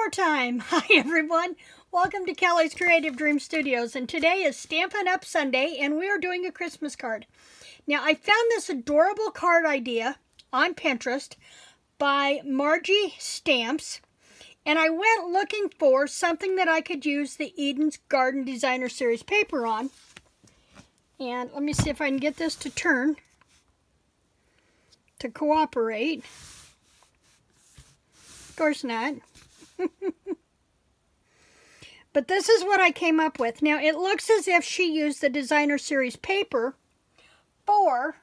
more time. Hi everyone, welcome to Kelly's Creative Dream Studios, and today is Stampin' Up Sunday and we are doing a Christmas card. Now I found this adorable card idea on Pinterest by Margi Stamps, and I went looking for something that I could use the Eden's Garden Designer Series paper on. And let me see if I can get this to turn to cooperate. Of course not. But this is what I came up with. Now it looks as if she used the Designer Series paper for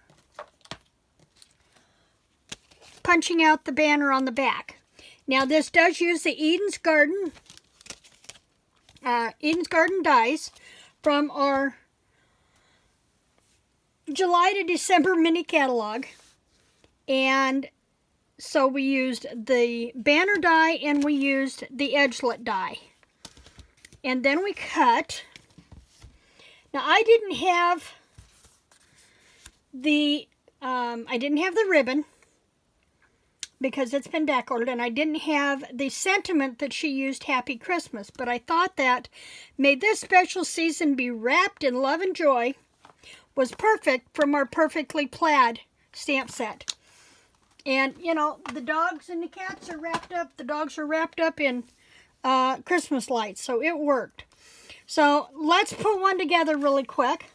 punching out the banner on the back. Now this does use the Eden's Garden dies from our July to December mini catalog, and so we used the banner die and we used the edgelet die, and then we cut. Now I didn't have the ribbon because it's been back ordered, and I didn't have the sentiment that she used, Happy Christmas, but I thought that may this special season be wrapped in love and joy was perfect from our Perfectly Plaid stamp set. And, you know, the dogs and the cats are wrapped up. The dogs are wrapped up in Christmas lights, so it worked. So let's put one together really quick.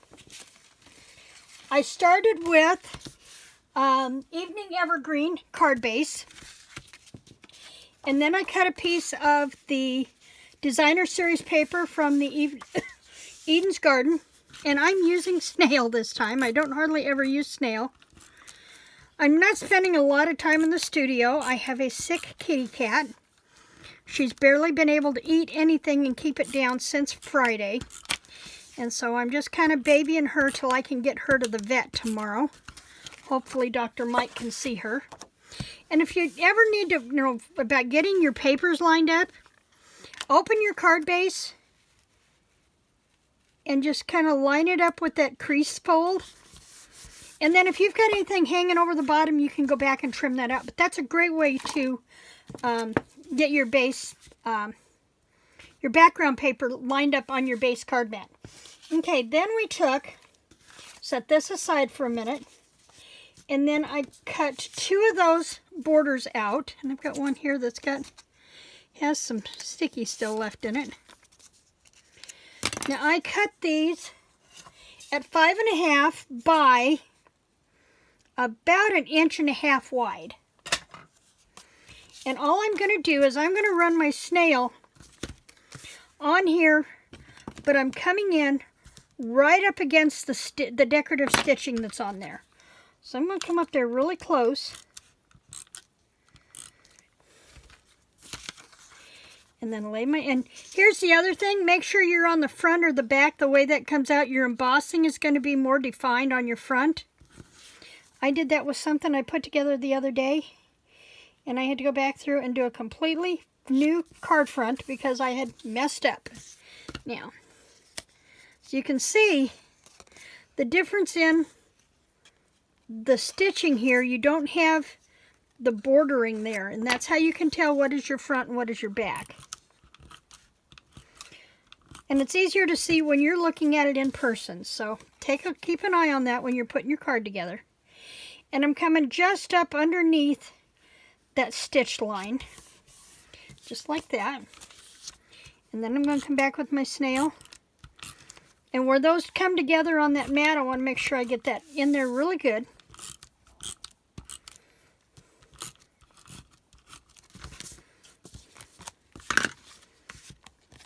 I started with Evening Evergreen card base. And then I cut a piece of the Designer Series paper from the Eden's Garden. And I'm using snail this time. I don't hardly ever use snail. I'm not spending a lot of time in the studio. I have a sick kitty cat. She's barely been able to eat anything and keep it down since Friday. And so I'm just kind of babying her till I can get her to the vet tomorrow. Hopefully Dr. Mike can see her. And if you ever need to know about getting your papers lined up, open your card base and just kind of line it up with that crease fold. And then if you've got anything hanging over the bottom, you can go back and trim that out. But that's a great way to get your base, your background paper lined up on your base card mat. Okay, then we set this aside for a minute, and then I cut two of those borders out. And I've got one here that's has some sticky still left in it. Now I cut these at 5.5 by about 1.5 inches wide. And all I'm going to do is I'm going to run my snail on here, but I'm coming in right up against the decorative stitching that's on there. So I'm going to come up there really close. And then and here's the other thing, make sure you're on the front or the back. The way that comes out, your embossing is going to be more defined on your front. I did that with something I put together the other day, and I had to go back through and do a completely new card front because I had messed up. Now, so you can see the difference in the stitching here. You don't have the bordering there, and that's how you can tell what is your front and what is your back. And it's easier to see when you're looking at it in person, so keep an eye on that when you're putting your card together. And I'm coming just up underneath that stitch line, just like that. And then I'm going to come back with my snail. And where those come together on that mat, I want to make sure I get that in there really good.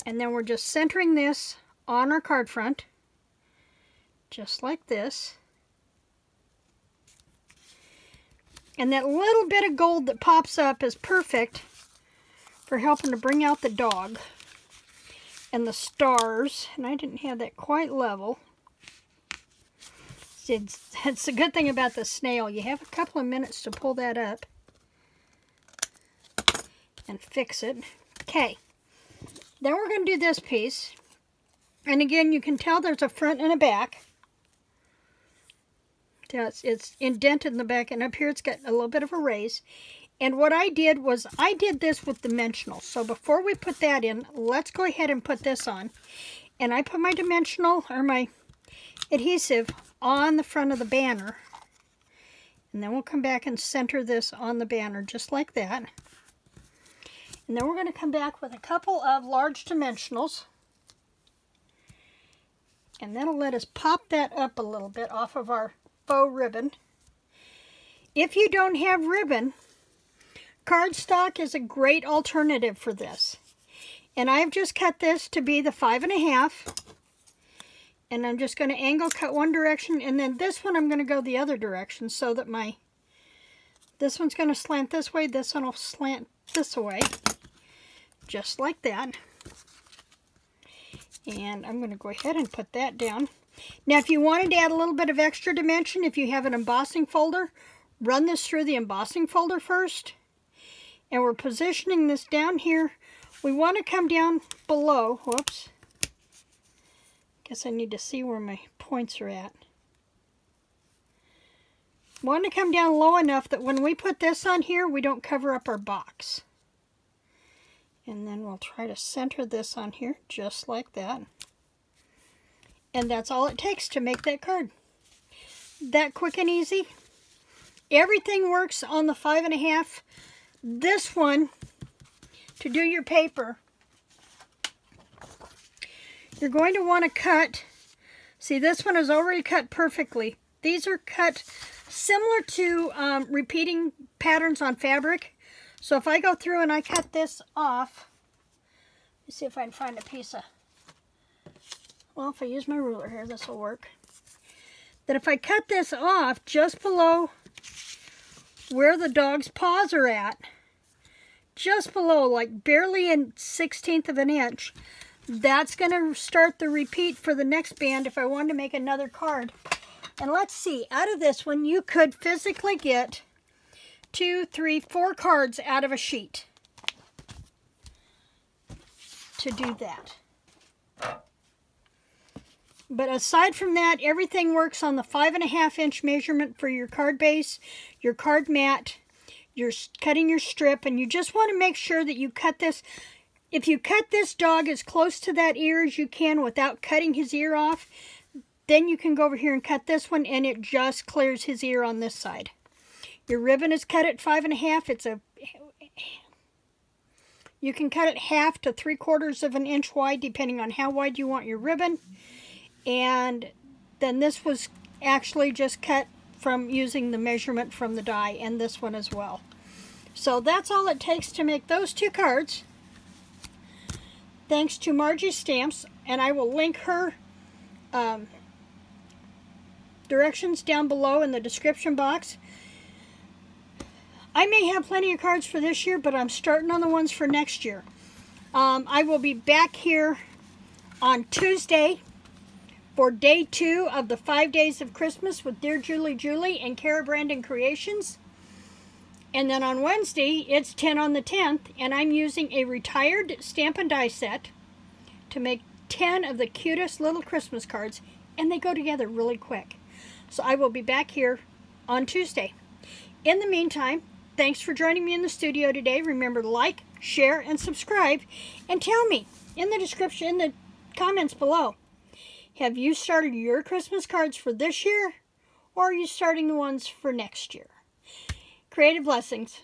And then we're just centering this on our card front, just like this. And that little bit of gold that pops up is perfect for helping to bring out the dog and the stars. And I didn't have that quite level. It's a good thing about the snail. You have a couple of minutes to pull that up and fix it. Okay. Then we're going to do this piece. And again, you can tell there's a front and a back. It's indented in the back, and up here it's got a little bit of a raise. And what I did was I did this with dimensional. So before we put that in, let's go ahead and put this on. And I put my dimensional or my adhesive on the front of the banner. And then we'll come back and center this on the banner just like that. And then we're going to come back with a couple of large dimensionals. And that'll let us pop that up a little bit off of our faux ribbon. If you don't have ribbon, cardstock is a great alternative for this. And I've just cut this to be the 5.5. And I'm just going to angle cut one direction, and then this one I'm going to go the other direction so that this one's going to slant this way, this one will slant this way, just like that. And I'm going to go ahead and put that down. Now if you wanted to add a little bit of extra dimension, if you have an embossing folder, run this through the embossing folder first. And we're positioning this down here. We want to come down below, whoops. Guess I need to see where my points are at. Want to come down low enough that when we put this on here, we don't cover up our box. And then we'll try to center this on here just like that. And that's all it takes to make that card. That quick and easy. Everything works on the 5.5. This one, to do your paper, you're going to want to cut, see this one is already cut perfectly. These are cut similar to repeating patterns on fabric. So if I go through and I cut this off, let's see if I can find a piece of, well, if I use my ruler here, this will work. Then if I cut this off just below where the dog's paws are at, just below, like barely a 1/16 of an inch, that's going to start the repeat for the next band if I wanted to make another card. And let's see, out of this one, you could physically get 2, 3, 4 cards out of a sheet to do that. But aside from that, everything works on the 5.5-inch measurement for your card base, your card mat, you're cutting your strip, and you just want to make sure that you cut this. If you cut this dog as close to that ear as you can without cutting his ear off, then you can go over here and cut this one, and it just clears his ear on this side. Your ribbon is cut at 5.5. You can cut it 1/2 to 3/4 of an inch wide, depending on how wide you want your ribbon. And then this was actually just cut from using the measurement from the die, and this one as well. So that's all it takes to make those 2 cards. Thanks to Margi Stamps, and I will link her directions down below in the description box. I may have plenty of cards for this year, but I'm starting on the ones for next year. I will be back here on Tuesday for day 2 of the 5 days of Christmas with Dear Julie and Kara Brandon Creations. And then on Wednesday, it's 10 on the 10th, and I'm using a retired stamp and die set to make 10 of the cutest little Christmas cards, and they go together really quick. So I will be back here on Tuesday. In the meantime, thanks for joining me in the studio today. Remember to like, share, and subscribe, and tell me in the description, in the comments below, have you started your Christmas cards for this year, or are you starting the ones for next year? Creative blessings.